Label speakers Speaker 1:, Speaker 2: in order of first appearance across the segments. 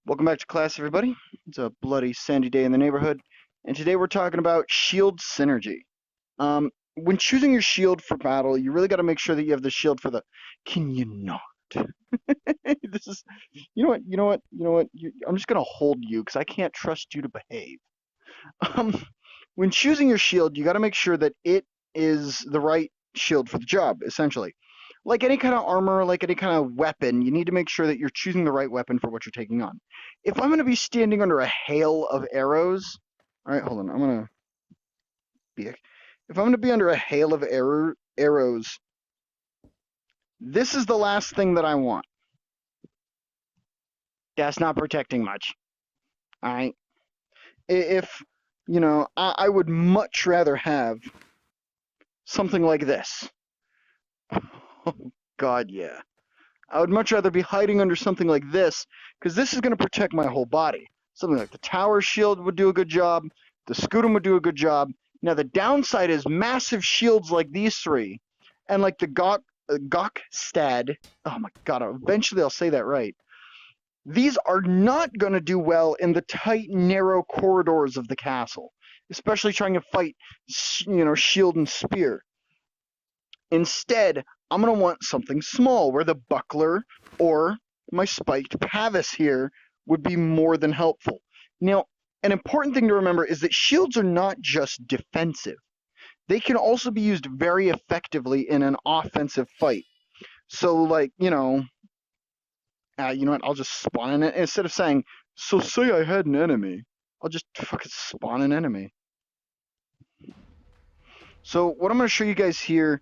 Speaker 1: Welcome back to class, everybody. It's a bloody sandy day in the neighborhood, and today we're talking about shield synergy. When choosing your shield for battle, you really got to make sure that you have the shield for the. Can you not? This is, I'm just gonna hold you because I can't trust you to behave. Um, when choosing your shield, you got to make sure that it is the right shield for the job. Essentially, like any kind of armor, like any kind of weapon, you need to make sure that you're choosing the right weapon for what you're taking on. If I'm going to be standing under a hail of arrows, all right, hold on, I'm going to be. If I'm going to be under a hail of arrows, this is the last thing that I want. That's not protecting much. All right. If I would much rather have something like this. Oh God, yeah. I would much rather be hiding under something like this, because this is going to protect my whole body. Something like the tower shield would do a good job. The scutum would do a good job. Now, the downside is massive shields like these three, and like the Gokstad. Oh my God, eventually I'll say that right. These are not going to do well in the tight, narrow corridors of the castle, especially trying to fight, shield and spear. Instead, I'm going to want something small where the buckler or my spiked pavis here would be more than helpful. Now, an important thing to remember is that shields are not just defensive. They can also be used very effectively in an offensive fight. So, like, you know what? I'll just spawn in it. Instead of saying, so say I had an enemy, I'll just fucking spawn an enemy. So what I'm going to show you guys here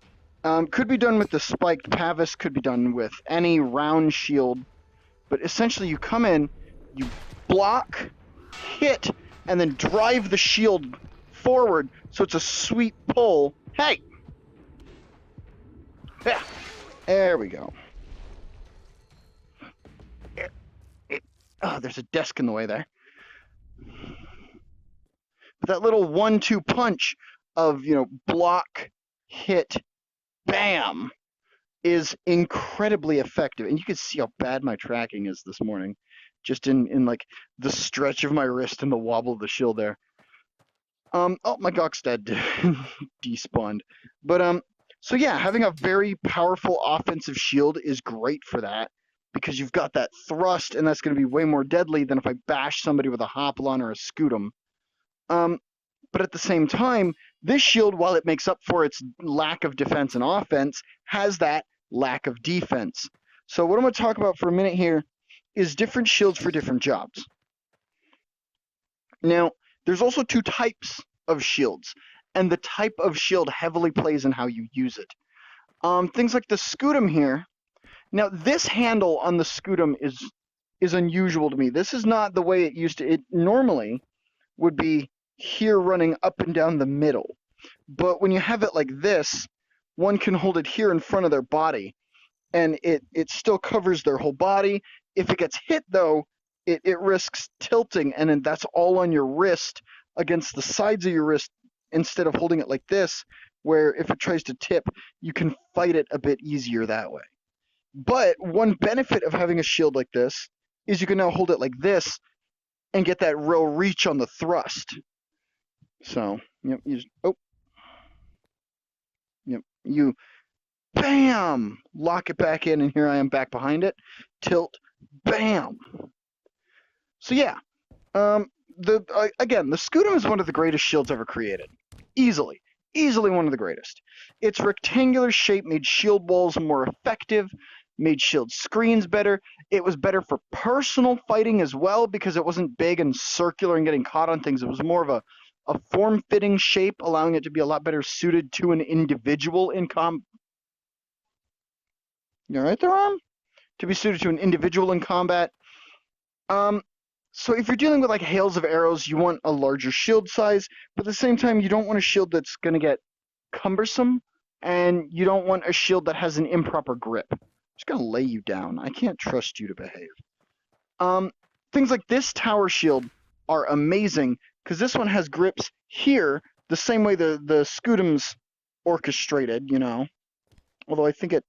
Speaker 1: could be done with the spiked pavis, could be done with any round shield, but essentially you come in, you block, hit, and then drive the shield forward so it's a sweet pull. Hey! Yeah, there we go. Oh, there's a desk in the way there. But that little 1-2 punch of, block, hit, bam, is incredibly effective. And you can see how bad my tracking is this morning, just in like the stretch of my wrist and the wobble of the shield there. Oh, my Gokstad despawned. But so yeah, having a very powerful offensive shield is great for that, because you've got that thrust, and that's going to be way more deadly than if I bash somebody with a hoplon or a scutum. But at the same time, this shield, while it makes up for its lack of defense and offense, has that lack of defense. So what I'm going to talk about for a minute here is different shields for different jobs. Now, there's also two types of shields, and the type of shield heavily plays in how you use it. Things like the scutum here. Now, this handle on the scutum is unusual to me. This is not the way it used to. It normally would be here running up and down the middle. But when you have it like this, one can hold it here in front of their body, and it still covers their whole body. If it gets hit, though, it risks tilting, and then that's all on your wrist against the sides of your wrist instead of holding it like this, where if it tries to tip, you can fight it a bit easier that way. But one benefit of having a shield like this is you can now hold it like this and get that real reach on the thrust. So, yep, you bam, lock it back in, and here I am back behind it. Tilt, bam. So yeah, again, the scutum is one of the greatest shields ever created. Easily one of the greatest. Its rectangular shape made shield walls more effective, made shield screens better. It was better for personal fighting as well, because it wasn't big and circular and getting caught on things. It was more of a form-fitting shape, allowing it to be a lot better suited to an individual in You all right there, Arm? To be suited to an individual in combat. So if you're dealing with like hails of arrows, you want a larger shield size, but at the same time, you don't want a shield that's going to get cumbersome, and you don't want a shield that has an improper grip. I'm just going to lay you down. I can't trust you to behave. Things like this tower shield are amazing, because this one has grips here, the same way the scutum's orchestrated, although I think it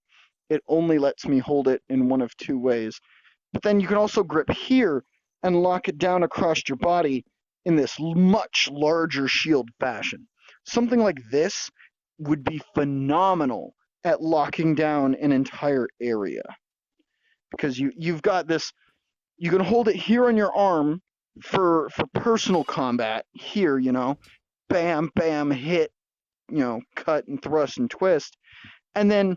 Speaker 1: only lets me hold it in one of two ways. But then you can also grip here, and lock it down across your body in this much larger shield fashion. Something like this would be phenomenal at locking down an entire area, because you've got this. You can hold it here on your arm for personal combat here, bam, bam, hit, cut and thrust and twist. And then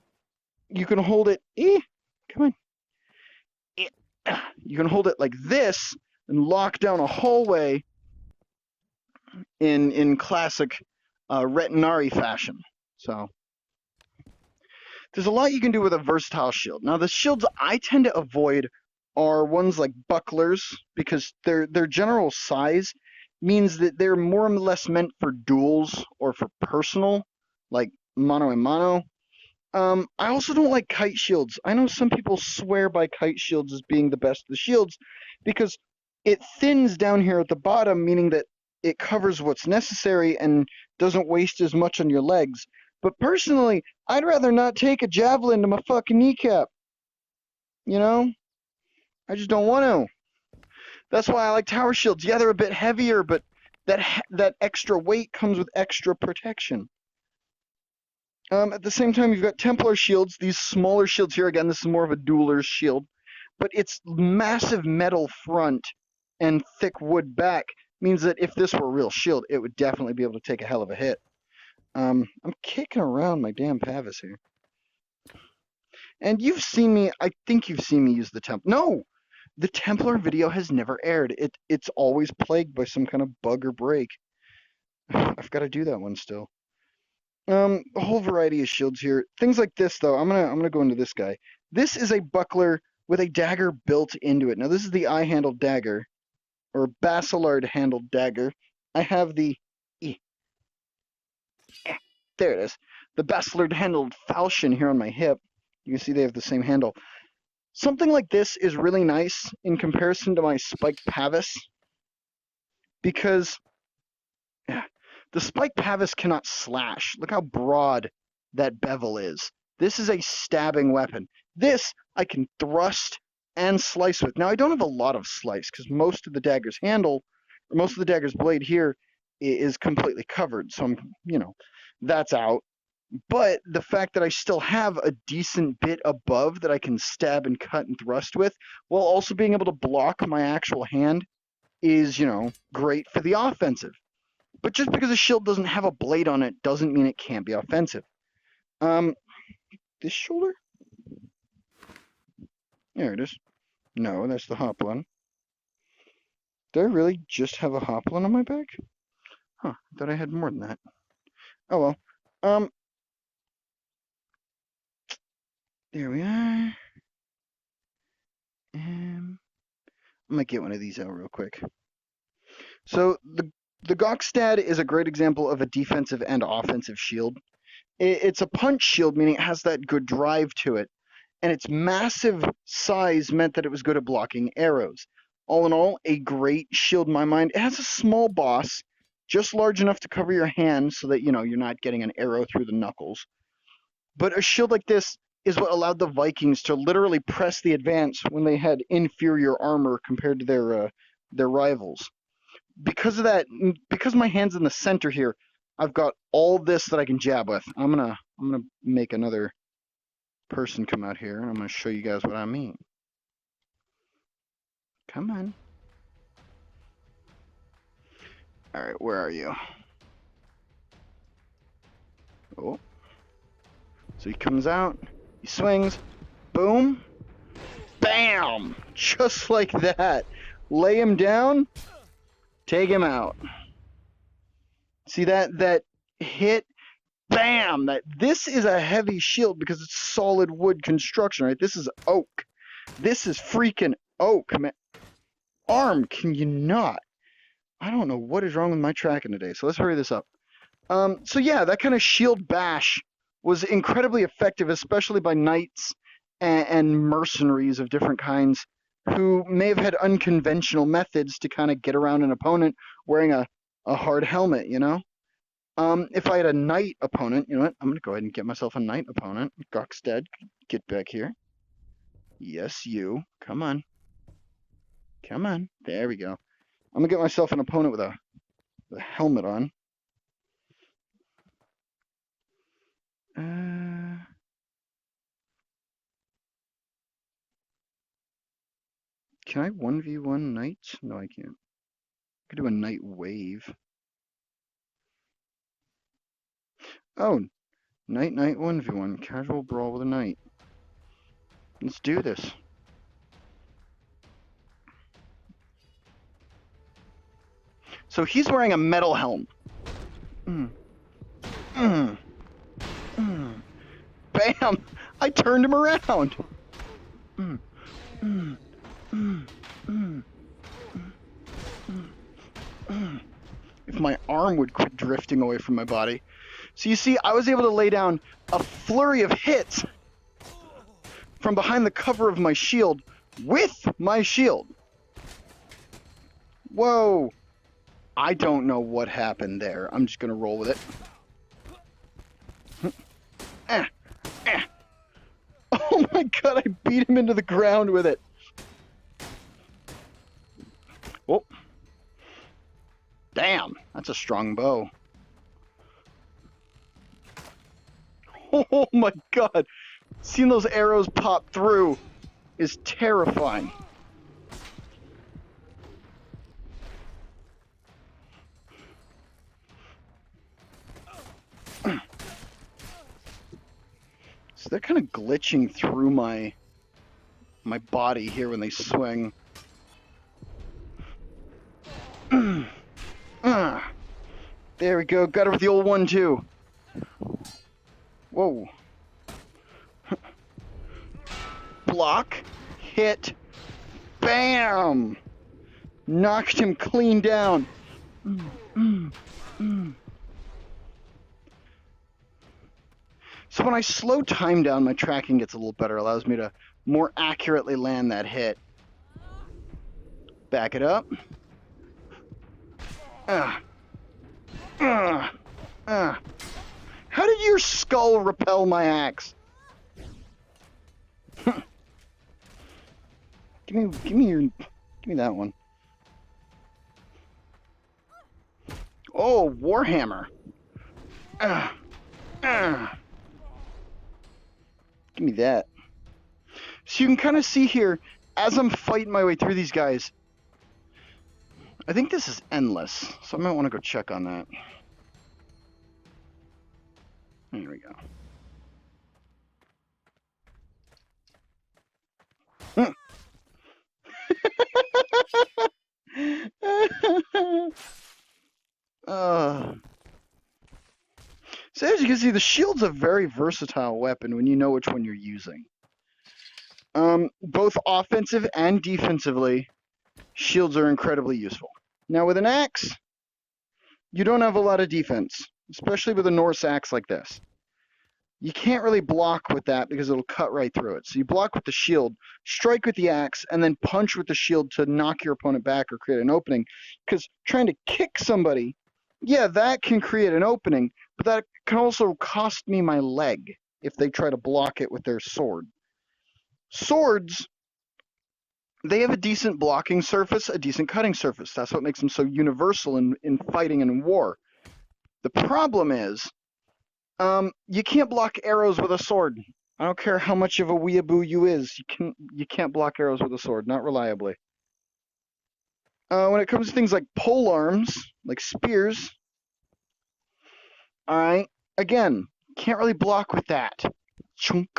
Speaker 1: you can hold it, come on. You can hold it like this and lock down a hallway in classic Retinari fashion. So there's a lot you can do with a versatile shield. Now the shields I tend to avoid are ones like bucklers, because their general size means that they're more or less meant for duels or for personal, like mano a mano. I also don't like kite shields. I know some people swear by kite shields as being the best of the shields because it thins down here at the bottom, meaning that it covers what's necessary and doesn't waste as much on your legs. But personally, I'd rather not take a javelin to my fucking kneecap. I just don't want to. That's why I like tower shields. Yeah, they're a bit heavier, but that extra weight comes with extra protection. At the same time, you've got Templar shields, these smaller shields here. Again, this is more of a dueler's shield, but its massive metal front and thick wood back means that if this were a real shield, it would definitely be able to take a hell of a hit. I'm kicking around my damn Pavis here. And you've seen me, I think you've seen me use the Templar. No! The Templar video has never aired. It's always plagued by some kind of bug or break. I've got to do that one still. A whole variety of shields here. Things like this, though. I'm gonna go into this guy. This is a buckler with a dagger built into it. Now, this is the eye-handled dagger, or Basilard-handled dagger. I have the... there it is. The Basilard-handled falchion here on my hip. You can see they have the same handle. Something like this is really nice in comparison to my spiked Pavis, because the spiked Pavis cannot slash. Look how broad that bevel is. This is a stabbing weapon. This I can thrust and slice with. Now, I don't have a lot of slice because most of the dagger's handle, or most of the dagger's blade here is completely covered. So that's out. But the fact that I still have a decent bit above that I can stab and cut and thrust with, while also being able to block my actual hand, is, great for the offensive. But just because a shield doesn't have a blade on it doesn't mean it can't be offensive. This shoulder? There it is. No, that's the hoplon. Did I really just have a hoplon on my back? Huh, I thought I had more than that. Oh well. There we are. I'm gonna get one of these out real quick. So the Gokstad is a great example of a defensive and offensive shield. It's a punch shield, meaning it has that good drive to it, and its massive size meant that it was good at blocking arrows. All in all, a great shield in my mind. It has a small boss, just large enough to cover your hand so that you're not getting an arrow through the knuckles. But a shield like this is what allowed the Vikings to literally press the advance when they had inferior armor compared to their rivals. Because of that, because my hand's in the center here, I've got all this that I can jab with. I'm gonna make another person come out here, and I'm gonna show you guys what I mean. Come on. All right, where are you? Oh. So he comes out, he swings, boom, bam! Just like that. Lay him down, take him out. See that hit? Bam! This is a heavy shield because it's solid wood construction, right? This is oak. This is freaking oak, man. Arm, can you not? I don't know what is wrong with my tracking today, so let's hurry this up. So yeah, that kind of shield bash was incredibly effective, especially by knights and mercenaries of different kinds who may have had unconventional methods to kind of get around an opponent wearing a hard helmet, If I had a knight opponent, you know what? I'm going to go ahead and get myself a knight opponent. Gokstad, get back here. Yes, you. Come on. Come on. There we go. I'm gonna get myself an opponent with a helmet on. Can I 1v1 knights? No, I can't. I could do a knight wave. Oh, knight 1v1. Casual brawl with a knight. Let's do this. So he's wearing a metal helm. Bam! I turned him around. If my arm would quit drifting away from my body. So you see, I was able to lay down a flurry of hits from behind the cover of my shield with my shield. Whoa. I don't know what happened there. I'm just going to roll with it. Oh my god, I beat him into the ground with it. Oh. Damn, that's a strong bow. Oh my god. Seeing those arrows pop through is terrifying. So they're kind of glitching through my body here when they swing. There we go. Got her with the old 1-2. Whoa. Block. Hit. Bam! Knocked him clean down. So when I slow time down, my tracking gets a little better. Allows me to more accurately land that hit. Back it up. How did your skull repel my axe? Give me that one. Oh, Warhammer. Give me that. So you can kind of see here, as I'm fighting my way through these guys, I think this is endless, so I might want to go check on that. There we go. So as you can see, the shield's a very versatile weapon when you know which one you're using. Both offensive and defensively, shields are incredibly useful. Now with an axe, you don't have a lot of defense, especially with a Norse axe like this. You can't really block with that because it'll cut right through it. So you block with the shield, strike with the axe, and then punch with the shield to knock your opponent back or create an opening. Because trying to kick somebody, yeah, that can create an opening, but that can also cost me my leg if they try to block it with their sword. Swords, they have a decent blocking surface, a decent cutting surface. That's what makes them so universal in fighting and in war. The problem is, you can't block arrows with a sword. I don't care how much of a weeaboo you is, you can't block arrows with a sword, not reliably. When it comes to things like pole arms, like spears, alright, again, can't really block with that. Chunk.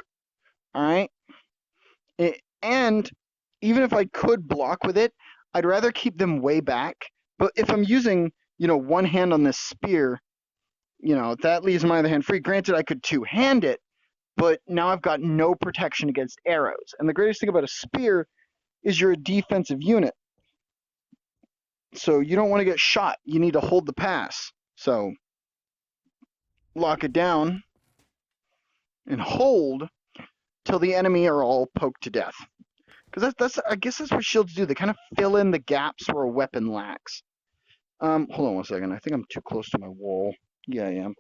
Speaker 1: Alright? And even if I could block with it, I'd rather keep them way back. But if I'm using, one hand on this spear, that leaves my other hand free. Granted, I could two-hand it, but now I've got no protection against arrows. And the greatest thing about a spear is you're a defensive unit. So you don't want to get shot. You need to hold the pass. So lock it down and hold till the enemy are all poked to death. Because I guess that's what shields do. They kind of fill in the gaps where a weapon lacks. Hold on one second. I think I'm too close to my wall. Yeah, I am.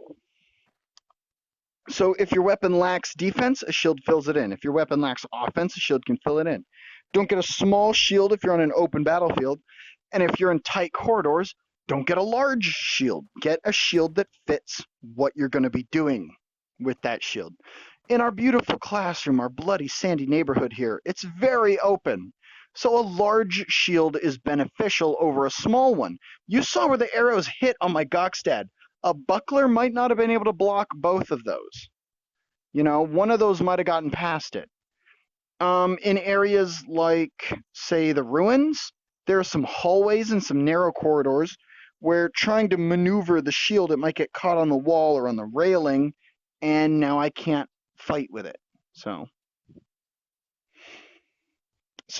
Speaker 1: So if your weapon lacks defense, a shield fills it in. If your weapon lacks offense, a shield can fill it in. Don't get a small shield if you're on an open battlefield. And if you're in tight corridors, don't get a large shield. Get a shield that fits what you're going to be doing with that shield. In our beautiful classroom, our bloody sandy neighborhood here, it's very open. So a large shield is beneficial over a small one. You saw where the arrows hit on my Gokstad. A buckler might not have been able to block both of those. You know, one of those might have gotten past it. In areas like, say, the ruins, there are some hallways and some narrow corridors where trying to maneuver the shield, it might get caught on the wall or on the railing, and now I can't fight with it. So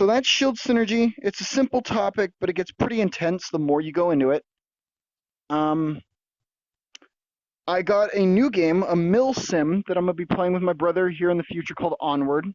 Speaker 1: that's shield synergy. It's a simple topic, but it gets pretty intense the more you go into it. I got a new game, a mill sim, that I'm going to be playing with my brother here in the future called Onward.